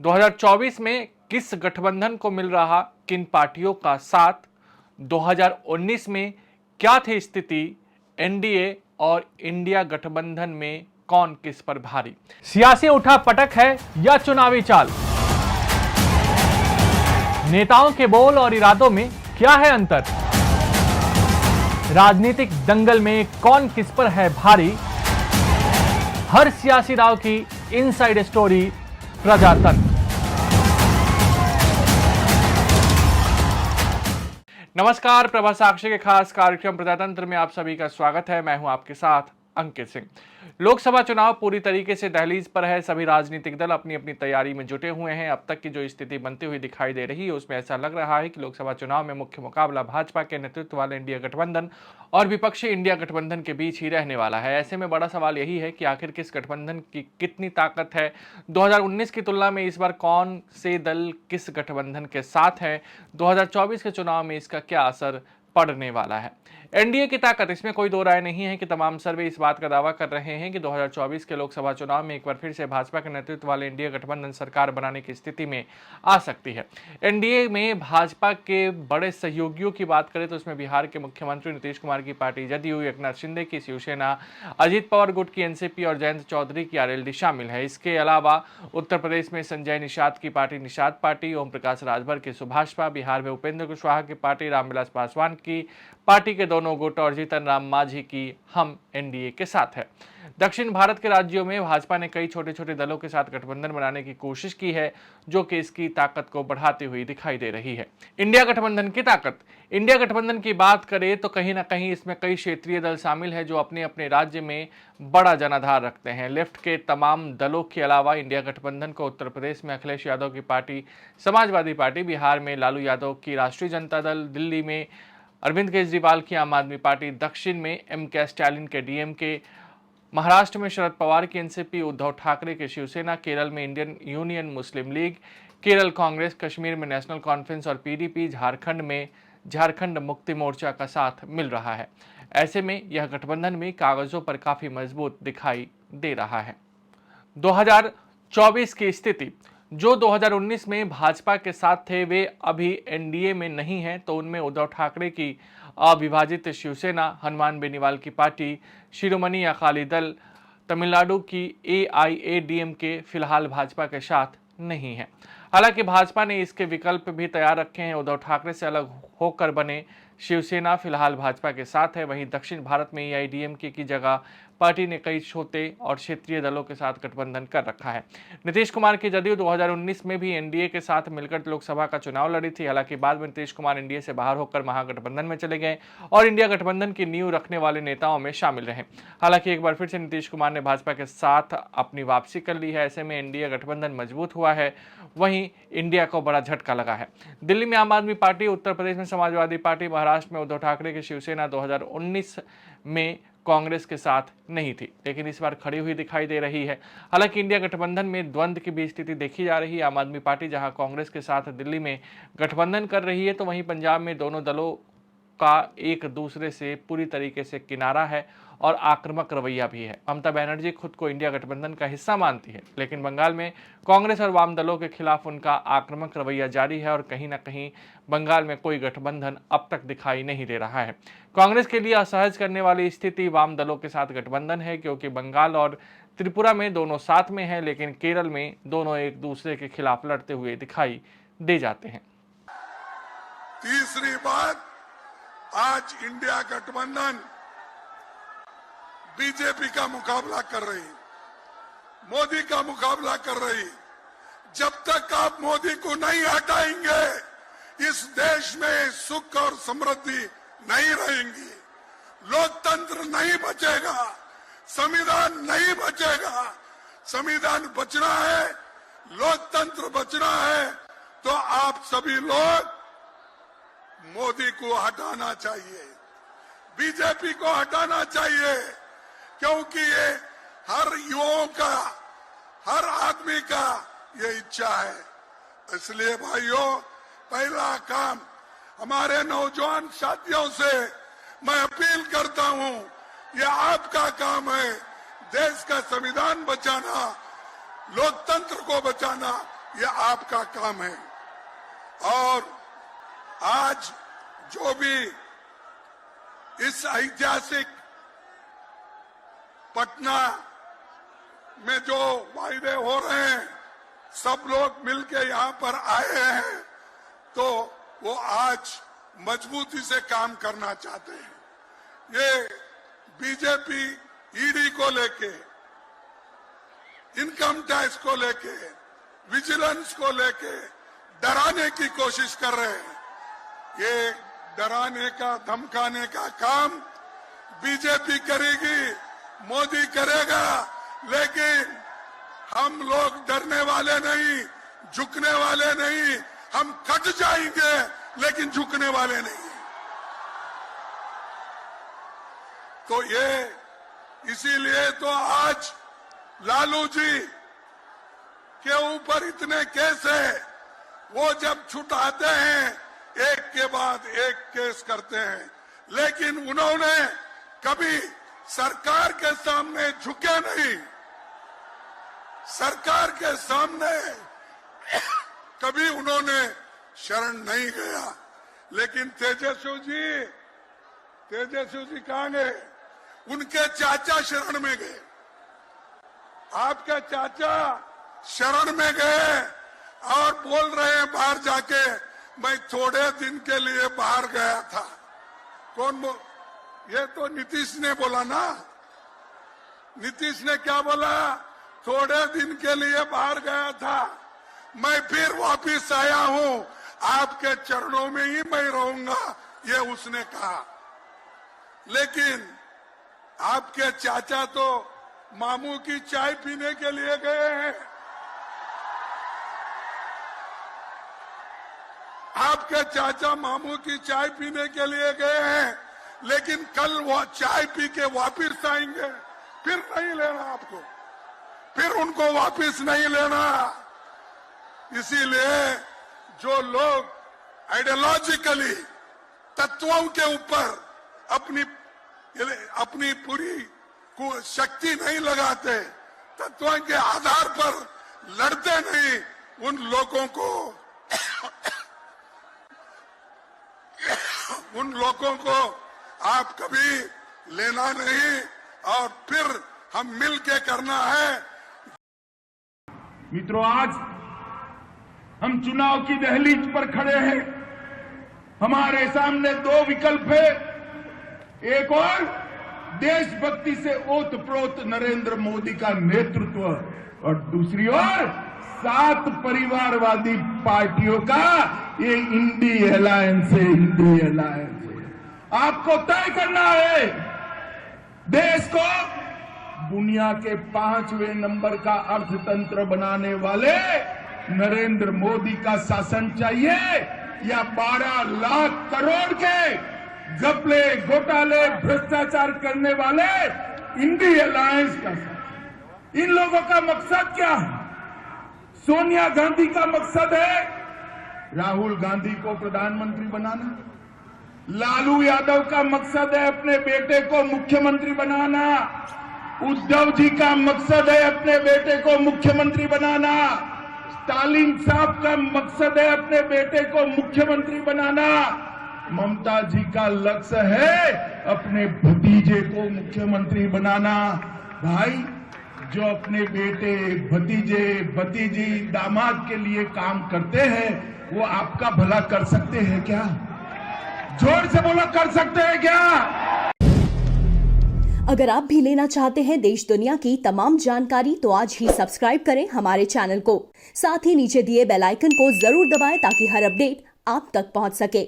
2024 में किस गठबंधन को मिल रहा किन पार्टियों का साथ, 2019 में क्या थी स्थिति, एनडीए और इंडिया गठबंधन में कौन किस पर भारी। सियासी उठापटक है या चुनावी चाल, नेताओं के बोल और इरादों में क्या है अंतर, राजनीतिक दंगल में कौन किस पर है भारी, हर सियासी दांव की इनसाइड स्टोरी प्रजातंत्र। नमस्कार, प्रभा साक्षी के खास कार्यक्रम प्रजातंत्र में आप सभी का स्वागत है। मैं हूं आपके साथ अंकित सिंह। लोकसभा चुनाव पूरी तरीके से दहलीज पर है। सभी राजनीतिक दल अपनी अपनी तैयारी में जुटे हुए हैं। अब तक की जो स्थिति बनती हुई दिखाई दे रही है उसमें ऐसा लग रहा है कि लोकसभा चुनाव में मुख्य मुकाबला भाजपा के नेतृत्व वाले इंडिया गठबंधन और विपक्षी इंडिया गठबंधन के बीच ही रहने वाला है। ऐसे में बड़ा सवाल यही है कि आखिर किस गठबंधन की कितनी ताकत है, 2019 की तुलना में इस बार कौन से दल किस गठबंधन के साथ है, 2024 के चुनाव में इसका क्या असर पड़ने वाला है। एनडीए की ताकत, इसमें कोई दो राय नहीं है कि तमाम सर्वे इस बात का दावा कर रहे हैं कि 2024 के लोकसभा चुनाव में एक बार फिर से भाजपा के नेतृत्व वाले इंडिया गठबंधन सरकार बनाने की स्थिति में आ सकती है। एनडीए में भाजपा के बड़े सहयोगियों की बात करें तो उसमें बिहार के मुख्यमंत्री नीतीश कुमार की पार्टी जदयू, एकनाथ शिंदे की शिवसेना, अजित पवार गुट की एनसीपी और जयंत चौधरी की आरएलडी शामिल है। इसके अलावा उत्तर प्रदेश में संजय निषाद की पार्टी निषाद पार्टी, ओम प्रकाश राजभर की सुभाषपा, बिहार में उपेंद्र कुशवाहा की पार्टी, रामविलास पासवान की पार्टी के दोनों गुट और जीतन राम मांझी की हम एनडीए के साथ है। दक्षिण भारत के राज्यों में भाजपा ने कई छोटे छोटे दलों के साथ गठबंधन बनाने की कोशिश की है, जो कि इसकी ताकत को बढ़ाती हुई दिखाई दे रही है। इंडिया गठबंधन की ताकत, इंडिया गठबंधन की बात करें तो कहीं ना कहीं इसमें कई क्षेत्रीय दल शामिल है जो अपने अपने राज्य में बड़ा जनाधार रखते हैं। लेफ्ट के तमाम दलों के अलावा इंडिया गठबंधन को उत्तर प्रदेश में अखिलेश यादव की पार्टी समाजवादी पार्टी, बिहार में लालू यादव की राष्ट्रीय जनता दल, दिल्ली में अरविंद केजरीवाल की आम आदमी पार्टी, दक्षिण में एम.के. स्टालिन के डीएमके, महाराष्ट्र में शरद पवार की एनसीपी, उद्धव ठाकरे की शिवसेना, केरल में इंडियन यूनियन मुस्लिम लीग, केरल कांग्रेस, कश्मीर में नेशनल कॉन्फ्रेंस और पीडीपी, झारखंड में झारखंड मुक्ति मोर्चा का साथ मिल रहा है। ऐसे में यह गठबंधन में कागजों पर काफी मजबूत दिखाई दे रहा है। 2024 की स्थिति, जो 2019 में भाजपा के साथ थे वे अभी एनडीए में नहीं हैं, तो उनमें उद्धव ठाकरे की अविभाजित शिवसेना, हनुमान बेनीवाल की पार्टी, शिरोमणि अकाली दल, तमिलनाडु की एआईएडीएमके फिलहाल भाजपा के साथ नहीं है। हालांकि भाजपा ने इसके विकल्प भी तैयार रखे हैं। उद्धव ठाकरे से अलग होकर बने शिवसेना फिलहाल भाजपा के साथ है। वहीं दक्षिण भारत में एआईएडीएमके की जगह पार्टी ने कई छोटे और क्षेत्रीय दलों के साथ गठबंधन कर रखा है। नीतीश कुमार की जदयू 2019 में भी एनडीए के साथ मिलकर लोकसभा का चुनाव लड़ी थी। हालांकि बाद में नीतीश कुमार एनडीए से बाहर होकर महागठबंधन में चले गए और इंडिया गठबंधन की नींव रखने वाले नेताओं में शामिल रहे। हालांकि एक बार फिर से नीतीश कुमार ने भाजपा के साथ अपनी वापसी कर ली है। ऐसे में एनडीए गठबंधन मजबूत हुआ है। वहीं इंडिया को बड़ा झटका लगा है। दिल्ली में आम आदमी पार्टी, उत्तर प्रदेश में समाजवादी पार्टी, महाराष्ट्र में उद्धव ठाकरे की शिवसेना 2019 में कांग्रेस के साथ नहीं थी, लेकिन इस बार खड़ी हुई दिखाई दे रही है। हालांकि इंडिया गठबंधन में द्वंद्व की भी स्थिति देखी जा रही है। आम आदमी पार्टी जहां कांग्रेस के साथ दिल्ली में गठबंधन कर रही है, तो वहीं पंजाब में दोनों दलों का एक दूसरे से पूरी तरीके से किनारा है और आक्रामक रवैया भी है। ममता बनर्जी खुद को इंडिया गठबंधन का हिस्सा मानती है, लेकिन बंगाल में कांग्रेस और वाम दलों के खिलाफ उनका आक्रामक रवैया जारी है और कहीं ना कहीं बंगाल में कोई गठबंधन अब तक दिखाई नहीं दे रहा है। कांग्रेस के लिए असहज करने वाली स्थिति वाम दलों के साथ गठबंधन है, क्योंकि बंगाल और त्रिपुरा में दोनों साथ में है, लेकिन केरल में दोनों एक दूसरे के खिलाफ लड़ते हुए दिखाई दे जाते हैं। तीसरी बात, आज इंडिया गठबंधन बीजेपी का मुकाबला कर रही, मोदी का मुकाबला कर रही। जब तक आप मोदी को नहीं हटाएंगे, इस देश में सुख और समृद्धि नहीं रहेंगी, लोकतंत्र नहीं बचेगा, संविधान नहीं बचेगा। संविधान बचना है, लोकतंत्र बचना है, तो आप सभी लोग मोदी को हटाना चाहिए, बीजेपी को हटाना चाहिए, क्योंकि ये हर युवाओं का, हर आदमी का ये इच्छा है। इसलिए भाइयों, पहला काम हमारे नौजवान साथियों से मैं अपील करता हूं, ये आपका काम है, देश का संविधान बचाना, लोकतंत्र को बचाना, ये आपका काम है। और आज जो भी इस ऐतिहासिक पटना में जो वायदे हो रहे हैं, सब लोग मिलके यहाँ पर आए हैं, तो वो आज मजबूती से काम करना चाहते हैं। ये बीजेपी ईडी को लेके, इनकम टैक्स को लेके, विजिलेंस को लेके डराने की कोशिश कर रहे हैं। ये डराने का, धमकाने का काम बीजेपी करेगी, मोदी करेगा, लेकिन हम लोग डरने वाले नहीं, झुकने वाले नहीं। हम कट जाएंगे लेकिन झुकने वाले नहीं। तो ये इसीलिए तो आज लालू जी के ऊपर इतने केस है, वो जब छुटाते हैं एक के बाद एक केस करते हैं, लेकिन उन्होंने कभी सरकार के सामने झुके नहीं, सरकार के सामने कभी उन्होंने शरण नहीं गया। लेकिन तेजस्वी जी कहां गए? उनके चाचा शरण में गए, आपके चाचा शरण में गए और बोल रहे हैं बाहर जाके, मैं थोड़े दिन के लिए बाहर गया था। ये तो नीतीश ने बोला ना। नीतीश ने क्या बोला? थोड़े दिन के लिए बाहर गया था, मैं फिर वापिस आया हूं, आपके चरणों में ही मैं रहूंगा, ये उसने कहा। लेकिन आपके चाचा तो मामू की चाय पीने के लिए गए हैं। आपके चाचा मामू की चाय पीने के लिए गए हैं, लेकिन कल वो चाय पी के वापिस आएंगे, फिर नहीं लेना आपको, फिर उनको वापिस नहीं लेना। इसीलिए जो लोग आइडियोलॉजिकली तत्वों के ऊपर अपनी पूरी शक्ति नहीं लगाते, तत्वों के आधार पर लड़ते नहीं, उन लोगों को आप कभी लेना नहीं, और फिर हम मिल के करना है। मित्रों, आज हम चुनाव की दहलीज पर खड़े हैं। हमारे सामने दो विकल्प है, एक और देशभक्ति से ओतप्रोत नरेंद्र मोदी का नेतृत्व, और दूसरी ओर 7 परिवारवादी पार्टियों का ये इंडी अलायंस है। इंडी अलायंस आपको तय करना है। देश को दुनिया के 5वें नंबर का अर्थतंत्र बनाने वाले नरेंद्र मोदी का शासन चाहिए, या 12 लाख करोड़ के घपले, घोटाले, भ्रष्टाचार करने वाले इंडी अलायंस का शासन? इन लोगों का मकसद क्या है? सोनिया गांधी का मकसद है राहुल गांधी को प्रधानमंत्री बनाना, लालू यादव का मकसद है अपने बेटे को मुख्यमंत्री बनाना, उद्धव जी का मकसद है अपने बेटे को मुख्यमंत्री बनाना, स्टालिन साहब का मकसद है अपने बेटे को मुख्यमंत्री बनाना, ममता जी का लक्ष्य है अपने भतीजे को मुख्यमंत्री बनाना। भाई, जो अपने बेटे, भतीजे, भतीजी, दामाद के लिए काम करते हैं, वो आपका भला कर सकते हैं क्या? जोर से बोलो, कर सकते हैं क्या? अगर आप भी लेना चाहते हैं देश दुनिया की तमाम जानकारी, तो आज ही सब्सक्राइब करें हमारे चैनल को। साथ ही नीचे दिए बेल आइकन को जरूर दबाएं ताकि हर अपडेट आप तक पहुंच सके।